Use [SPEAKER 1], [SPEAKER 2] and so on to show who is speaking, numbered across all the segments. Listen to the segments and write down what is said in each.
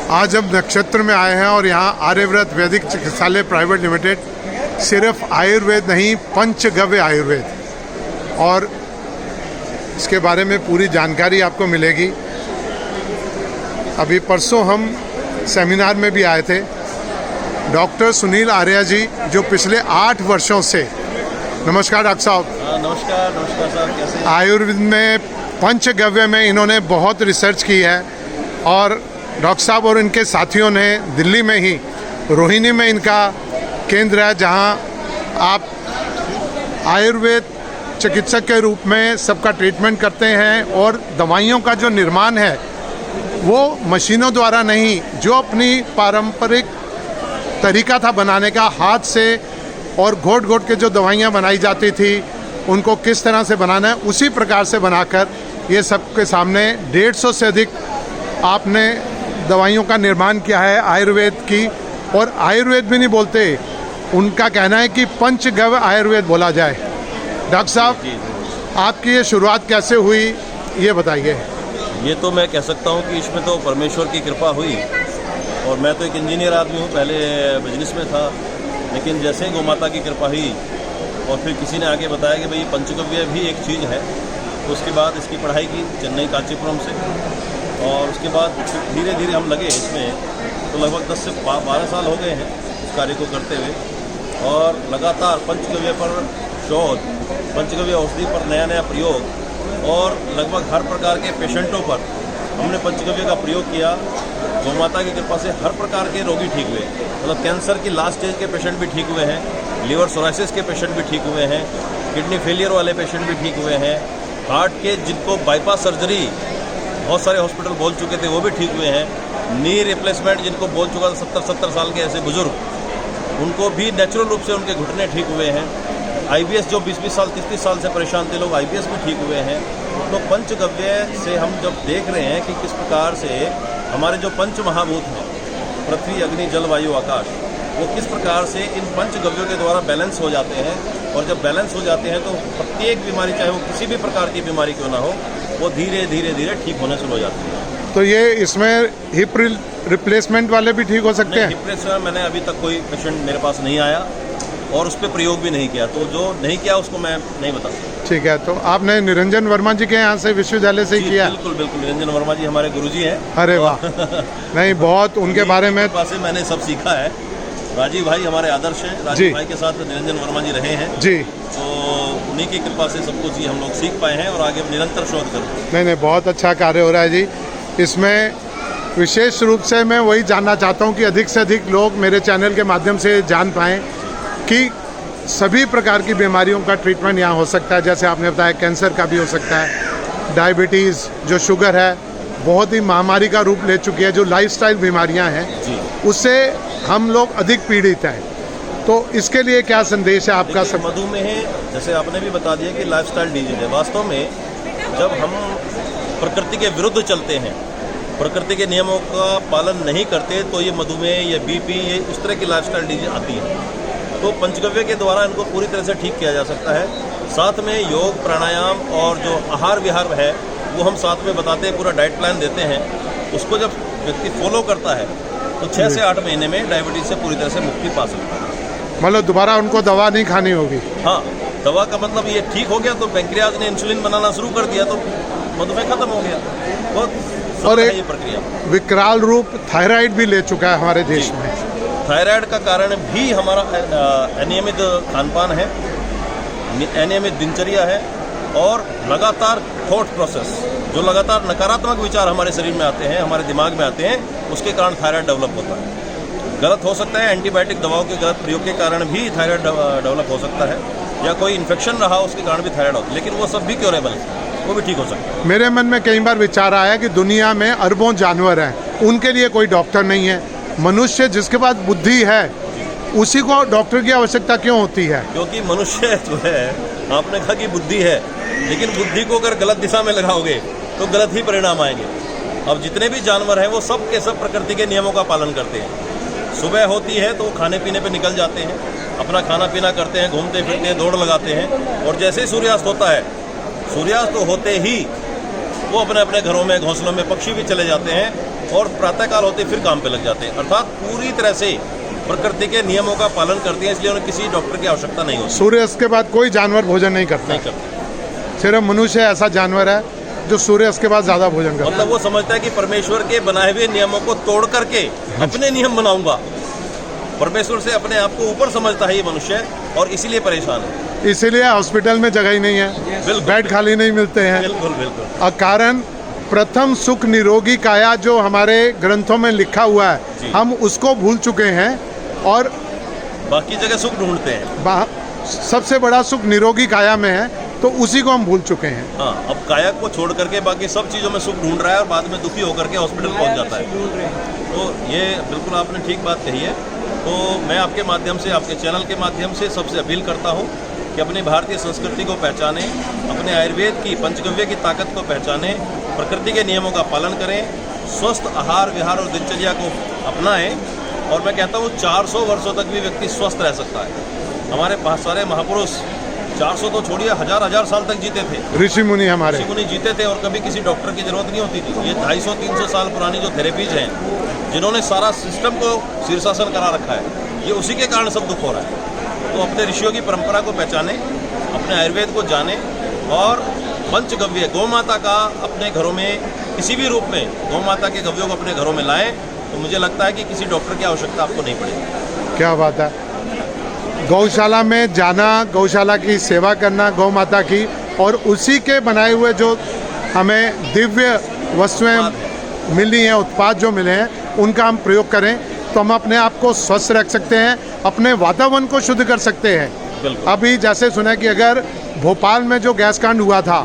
[SPEAKER 1] आज हम नक्षत्र में आए हैं और यहाँ आर्यव्रत वैदिक चिकित्सालय प्राइवेट लिमिटेड सिर्फ आयुर्वेद नहीं, पंचगव्य आयुर्वेद, और इसके बारे में पूरी जानकारी आपको मिलेगी। अभी परसों हम सेमिनार में भी आए थे। डॉक्टर सुनील आर्या जी जो पिछले 8 वर्षों से, नमस्कार डॉक्टर साहब।
[SPEAKER 2] नमस्कार साहब, कैसे?
[SPEAKER 1] आयुर्वेद में पंचगव्य में इन्होंने बहुत रिसर्च की है और डॉक्टर साहब और इनके साथियों ने दिल्ली में ही रोहिणी में इनका केंद्र है, जहां आप आयुर्वेद चिकित्सक के रूप में सबका ट्रीटमेंट करते हैं और दवाइयों का जो निर्माण है वो मशीनों द्वारा नहीं, जो अपनी पारंपरिक तरीका था बनाने का, हाथ से और घोट घोट के जो दवाइयाँ बनाई जाती थी उनको किस तरह से बनाना है, उसी प्रकार से बनाकर ये सबके सामने 150 से अधिक आपने दवाइयों का निर्माण किया है आयुर्वेद की। और आयुर्वेद भी नहीं बोलते, उनका कहना है कि पंचगव्य आयुर्वेद बोला जाए। डॉक्टर साहब, आपकी ये शुरुआत कैसे हुई ये बताइए।
[SPEAKER 2] ये तो मैं कह सकता हूँ कि इसमें तो परमेश्वर की कृपा हुई, और मैं तो एक इंजीनियर आदमी हूँ, पहले बिजनेस में था, लेकिन जैसे गौ माता की कृपा हुई और फिर किसी ने आगे बताया कि भाई पंचगव्य भी एक चीज़ है, तो उसके बाद इसकी पढ़ाई की चेन्नई कांचीपुरम से, और उसके बाद धीरे धीरे हम लगे इसमें। तो लगभग 10 से 12 साल हो गए हैं इस कार्य को करते हुए, और लगातार पंचगव्य पर शोध, पंचगव्य औषधि पर नया नया प्रयोग, और लगभग हर प्रकार के पेशेंटों पर हमने पंचगव्य का प्रयोग किया। गौ माता की कृपा से हर प्रकार के रोगी ठीक हुए, मतलब कैंसर की लास्ट स्टेज के पेशेंट भी ठीक हुए हैं, लीवर सोराइसिस के पेशेंट भी ठीक हुए हैं, किडनी फेलियर वाले पेशेंट भी ठीक हुए हैं, हार्ट के जिनको बाईपास सर्जरी बहुत सारे हॉस्पिटल बोल चुके थे वो भी ठीक हुए हैं, नी रिप्लेसमेंट जिनको बोल चुका था 70 साल के ऐसे बुजुर्ग, उनको भी नेचुरल रूप से उनके घुटने ठीक हुए हैं। IBS जो 20 साल 30 साल से परेशान थे लोग, IBS भी ठीक हुए हैं। तो पंचगव्य से हम जब देख रहे हैं कि किस प्रकार से हमारे जो पंच महाभूत हैं, पृथ्वी अग्नि जल वायु आकाश, वो किस प्रकार से इन पंचगव्यों के द्वारा बैलेंस हो जाते हैं, और जब बैलेंस हो जाते हैं तो प्रत्येक बीमारी, चाहे वो किसी भी प्रकार की बीमारी क्यों ना हो, वो धीरे धीरे ठीक होने शुरू हो जाती है।
[SPEAKER 1] तो ये इसमें हिप रिप्लेसमेंट वाले भी ठीक हो सकते हैं?
[SPEAKER 2] हिप रिप्लेसमेंट मैंने अभी तक कोई पेशेंट मेरे पास नहीं आया और उस पर प्रयोग भी नहीं किया, तो जो नहीं किया उसको मैं नहीं बता सकता।
[SPEAKER 1] ठीक है, तो आपने निरंजन वर्मा जी के यहाँ से विश्वविद्यालय से ही किया?
[SPEAKER 2] बिल्कुल बिल्कुल, निरंजन वर्मा जी हमारे गुरुजी हैं।
[SPEAKER 1] अरे वाह नहीं, बहुत उनके बारे में
[SPEAKER 2] पास से मैंने सब सीखा है। राजीव भाई हमारे आदर्श हैं, राजीव भाई के साथ निरंजन वर्मा जी रहे हैं
[SPEAKER 1] जी,
[SPEAKER 2] तो उन्हीं की कृपा से सब कुछ हम लोग सीख पाए हैं और आगे निरंतर शोध कर रहे हैं।
[SPEAKER 1] नहीं, बहुत अच्छा कार्य हो रहा है जी। इसमें विशेष रूप से मैं वही जानना चाहता हूँ कि अधिक से अधिक लोग मेरे चैनल के माध्यम से जान पाएँ कि सभी प्रकार की बीमारियों का ट्रीटमेंट यहाँ हो सकता है। जैसे आपने बताया कैंसर का भी हो सकता है, डायबिटीज़, जो शुगर है बहुत ही महामारी का रूप ले चुकी है, जो लाइफस्टाइल बीमारियाँ हैं उससे हम लोग अधिक पीड़ित हैं। तो इसके लिए क्या संदेश है आपका? सब
[SPEAKER 2] मधुमेह, जैसे आपने भी बता दिया कि लाइफस्टाइल डिजीज है। वास्तव में जब हम प्रकृति के विरुद्ध चलते हैं, प्रकृति के नियमों का पालन नहीं करते, तो ये मधुमेह, ये BP, ये इस तरह की लाइफस्टाइल डिजीज आती है। तो पंचगव्य के द्वारा इनको पूरी तरह से ठीक किया जा सकता है। साथ में योग, प्राणायाम और जो आहार विहार है वो हम साथ में बताते हैं, पूरा डाइट प्लान देते हैं। उसको जब व्यक्ति फॉलो करता है तो 6 से 8 महीने में डायबिटीज से पूरी तरह से मुक्ति पा सकता है। मतलब
[SPEAKER 1] दोबारा उनको दवा नहीं खानी होगी?
[SPEAKER 2] हाँ, दवा का मतलब ये ठीक हो गया तो पैंक्रियाज ने इंसुलिन बनाना शुरू कर दिया तो मधुमेह खत्म हो गया। बहुत
[SPEAKER 1] और
[SPEAKER 2] ये प्रक्रिया
[SPEAKER 1] विकराल रूप थायराइड भी ले चुका है हमारे देश में।
[SPEAKER 2] थायराइड का कारण भी हमारा अनियमित खानपान है, अनियमित दिनचर्या है, और लगातार थॉट प्रोसेस, जो लगातार नकारात्मक विचार हमारे शरीर में आते हैं, हमारे दिमाग में आते हैं, उसके कारण थायराइड डेवलप होता है। गलत हो सकता है, एंटीबायोटिक दवाओं के गलत प्रयोग के कारण भी थायराइड डेवलप हो सकता है, या कोई इन्फेक्शन रहा उसके कारण भी थायराइड होता है, लेकिन वो सब भी क्योरेबल है, वो भी ठीक हो सकता है।
[SPEAKER 1] मेरे मन में कई बार विचार आया कि दुनिया में अरबों जानवर हैं, उनके लिए कोई डॉक्टर नहीं है। मनुष्य जिसके पास बुद्धि है उसी को डॉक्टर की आवश्यकता क्यों होती है?
[SPEAKER 2] क्योंकि मनुष्य जो है, आपने कहा कि बुद्धि है, लेकिन बुद्धि को अगर गलत दिशा में लगाओगे तो गलत ही परिणाम आएंगे। अब जितने भी जानवर हैं वो सब के सब प्रकृति के नियमों का पालन करते हैं। सुबह होती है तो वो खाने पीने पे निकल जाते हैं, अपना खाना पीना करते हैं, घूमते फिरते हैं, दौड़ लगाते हैं, और जैसे ही सूर्यास्त होता है, सूर्यास्त होते ही वो अपने अपने घरों में, घोंसलों में, पक्षी भी चले जाते हैं, और प्रातःकाल होते फिर काम पे लग जाते हैं, अर्थात पूरी तरह से प्रकृति के नियमों का पालन करते हैं, इसलिए उन्हें किसी डॉक्टर की आवश्यकता नहीं होती।
[SPEAKER 1] सूर्यास्त के बाद कोई जानवर भोजन नहीं करता।
[SPEAKER 2] नहीं करते।
[SPEAKER 1] सिर्फ मनुष्य ऐसा जानवर है जो सूर्यास्त के बाद ज़्यादा भोजन करता है।
[SPEAKER 2] मतलब वो समझता है कि परमेश्वर के बनाए हुए नियमों को तोड़ करके अपने नियम बनाऊंगा। परमेश्वर से अपने आप को ऊपर समझता है ये मनुष्य, और इसीलिए परेशान है।
[SPEAKER 1] इसीलिए हॉस्पिटल में जगह ही नहीं है,
[SPEAKER 2] बिल्कुल।
[SPEAKER 1] बेड खाली नहीं मिलते हैं।
[SPEAKER 2] बिल्कुल बिल्कुल।
[SPEAKER 1] और कारण प्रथम सुख निरोगी काया जो हमारे ग्रंथों में लिखा हुआ है, हम उसको भूल चुके हैं और
[SPEAKER 2] बाकी जगह सुख ढूंढते हैं।
[SPEAKER 1] सबसे बड़ा सुख निरोगी काया में है, तो उसी को हम भूल चुके हैं।
[SPEAKER 2] हाँ, अब काया को छोड़ करके बाकी सब चीज़ों में सुख ढूंढ रहा है और बाद में दुखी होकर के हॉस्पिटल पहुंच जाता है। तो ये बिल्कुल आपने ठीक बात कही है। तो मैं आपके माध्यम से, आपके चैनल के माध्यम से सबसे अपील करता हूँ कि अपनी भारतीय संस्कृति को पहचानें, अपने आयुर्वेद की पंचगव्य की ताकत को पहचानें, प्रकृति के नियमों का पालन करें, स्वस्थ आहार विहार और दिनचर्या को अपनाएं। और मैं कहता हूँ 400 वर्षों तक भी व्यक्ति स्वस्थ रह सकता है। हमारे बहुत सारे महापुरुष 400 तो छोड़िए, हजार साल तक जीते थे।
[SPEAKER 1] ऋषि मुनि हमारे
[SPEAKER 2] ऋषि मुनि जीते थे और कभी किसी डॉक्टर की जरूरत नहीं होती थी। ये 250-300 साल पुरानी जो थेरेपीज हैं, जिन्होंने सारा सिस्टम को शीर्षासन करा रखा है, ये उसी के कारण सब दुख हो रहा है। तो अपने ऋषियों की परंपरा को पहचानें, अपने आयुर्वेद को जानें और पंचगव्य गौ माता का अपने घरों में किसी भी रूप में गौ माता के गव्यों को अपने घरों में लाएं, तो मुझे लगता है कि किसी डॉक्टर की आवश्यकता आपको नहीं पड़ेगी।
[SPEAKER 1] क्या बात है। गौशाला में जाना, गौशाला की सेवा करना गौ माता की, और उसी के बनाए हुए जो हमें दिव्य वस्तुएं मिली हैं, उत्पाद जो मिले हैं, उनका हम प्रयोग करें तो हम अपने आप को स्वस्थ रख सकते हैं, अपने वातावरण को शुद्ध कर सकते हैं। अभी जैसे सुना कि अगर भोपाल में जो गैस कांड हुआ था,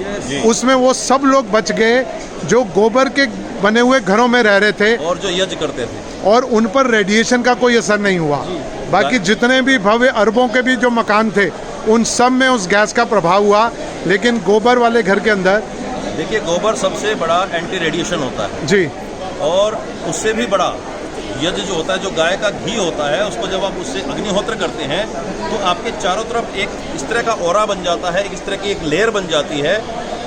[SPEAKER 1] उसमें वो सब लोग बच गए जो गोबर के बने हुए घरों में रह रहे थे
[SPEAKER 2] और जो यज्ञ करते थे,
[SPEAKER 1] और उन पर रेडिएशन का कोई असर नहीं हुआ। बाकी जितने भी भव्य अरबों के भी जो मकान थे, उन सब में उस गैस का प्रभाव हुआ। लेकिन गोबर वाले घर के अंदर,
[SPEAKER 2] देखिए, गोबर सबसे बड़ा एंटी रेडिएशन होता है
[SPEAKER 1] जी, और
[SPEAKER 2] उससे भी बड़ा यज्ञ जो होता है, जो गाय का घी होता है, उसको जब आप उससे अग्निहोत्र करते हैं तो आपके चारों तरफ एक इस तरह का ऑरा बन जाता है, इस तरह की एक लेयर बन जाती है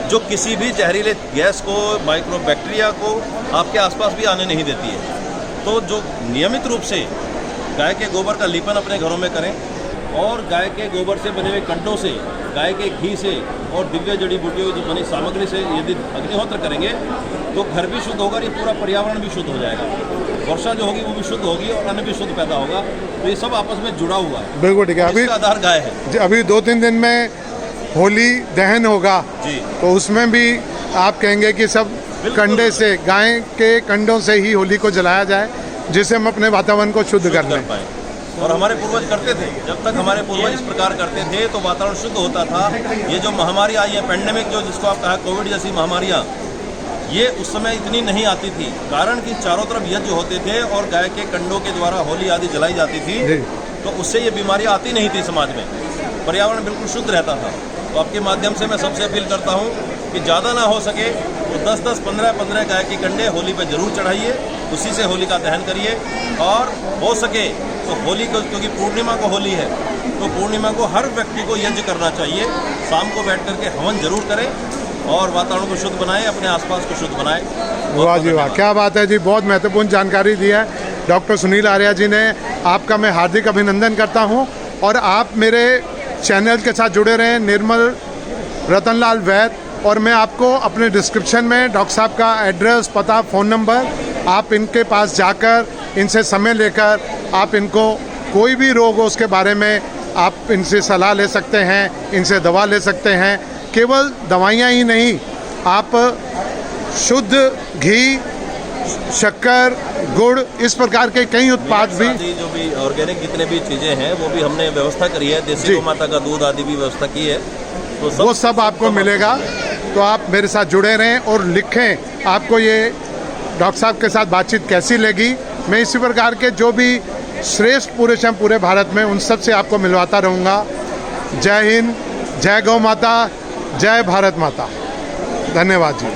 [SPEAKER 2] जो किसी भी जहरीले गैस को, माइक्रो बैक्टीरिया को आपके आसपास भी आने नहीं देती है। तो जो नियमित रूप से गाय के गोबर का लीपन अपने घरों में करें और गाय के गोबर से बने हुए कंडों से, गाय के घी से और दिव्य जड़ी बूटियों की जो बनी सामग्री से यदि अग्निहोत्र करेंगे तो घर भी शुद्ध होगा, ये पूरा पर्यावरण भी शुद्ध हो जाएगा। वर्षा जो होगी वो भी शुद्ध होगी और अन्न भी शुद्ध पैदा होगा। तो ये सब आपस में जुड़ा हुआ है।
[SPEAKER 1] बिल्कुल ठीक है। अभी
[SPEAKER 2] आधार गाय है।
[SPEAKER 1] अभी 2-3 दिन में होली दहन होगा
[SPEAKER 2] जी,
[SPEAKER 1] तो उसमें भी आप कहेंगे कि सब कंडे से, गाय के कंडों से ही होली को जलाया जाए, जिससे हम अपने वातावरण को शुद्ध कर लें।
[SPEAKER 2] और हमारे पूर्वज करते थे, जब तक हमारे पूर्वज इस प्रकार करते थे तो वातावरण शुद्ध होता था। ये जो महामारी आई है, पेंडेमिक जो जिसको आप कहा, कोविड जैसी महामारियाँ, ये उस समय इतनी नहीं आती थी, कारण कि चारों तरफ यज्ञ होते थे और गाय के कंडों के द्वारा होली आदि जलाई जाती थी, तो उससे ये बीमारियाँ आती नहीं थी समाज में, पर्यावरण बिल्कुल शुद्ध रहता था। तो आपके माध्यम से मैं सबसे अपील करता हूँ कि ज़्यादा ना हो सके तो 10-10, 15-15 गाय के कंडे होली पे जरूर चढ़ाइए, उसी से होली का दहन करिए। और हो सके तो होली को, क्योंकि पूर्णिमा को होली है, तो पूर्णिमा को हर व्यक्ति को यज्ञ करना चाहिए। शाम को बैठ करके हवन जरूर करें और वातावरण को शुद्ध बनाएं, अपने आसपास को शुद्ध बनाएं।
[SPEAKER 1] वाह जी वाह, क्या बात है जी, बहुत महत्वपूर्ण जानकारी दी है डॉक्टर सुनील आर्या जी ने। आपका मैं हार्दिक अभिनंदन करता हूँ और आप मेरे चैनल के साथ जुड़े रहें, निर्मल रतनलाल वैद्य। और मैं आपको अपने डिस्क्रिप्शन में डॉक्टर साहब का एड्रेस, पता, फ़ोन नंबर, आप इनके पास जाकर इनसे समय लेकर आप इनको कोई भी रोग हो उसके बारे में आप इनसे सलाह ले सकते हैं, इनसे दवा ले सकते हैं। केवल दवाइयाँ ही नहीं, आप शुद्ध घी, शक्कर, गुड़, इस प्रकार के कई उत्पाद भी,
[SPEAKER 2] जो भी ऑर्गेनिक जितने भी चीज़ें हैं वो भी हमने व्यवस्था करी है। देसी गौ माता का दूध आदि भी व्यवस्था की है, तो
[SPEAKER 1] वो सब आपको मिलेगा। तो आप मेरे साथ जुड़े रहें और लिखें आपको ये डॉक्टर साहब के साथ बातचीत कैसी लगी। मैं इसी प्रकार के जो भी श्रेष्ठ पुरुष हैं पूरे भारत में, उन सब से आपको मिलवाता रहूँगा। जय हिंद, जय गौ माता, जय भारत माता। धन्यवाद जी।